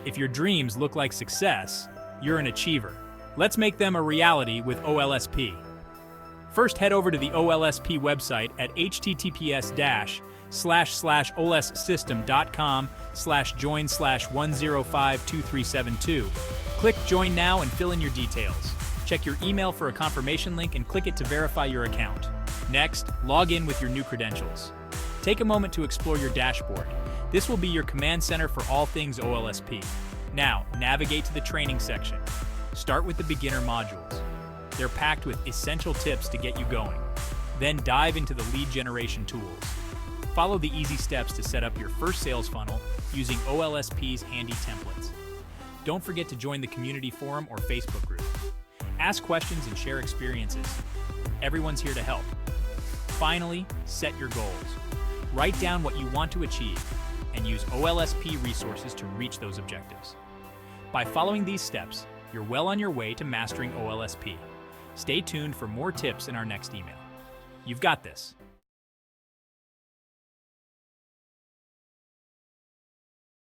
If your dreams look like success, you're an achiever. Let's make them a reality with OLSP. First, head over to the OLSP website at https://olssystem.com/join/1052372. Click Join Now and fill in your details. Check your email for a confirmation link and click it to verify your account. Next, log in with your new credentials. Take a moment to explore your dashboard. This will be your command center for all things OLSP. Now, navigate to the training section. Start with the beginner modules. They're packed with essential tips to get you going. Then dive into the lead generation tools. Follow the easy steps to set up your first sales funnel using OLSP's handy templates. Don't forget to join the community forum or Facebook group. Ask questions and share experiences. Everyone's here to help. Finally, set your goals. Write down what you want to achieve and use OLSP resources to reach those objectives. By following these steps, you're well on your way to mastering OLSP. Stay tuned for more tips in our next email. You've got this.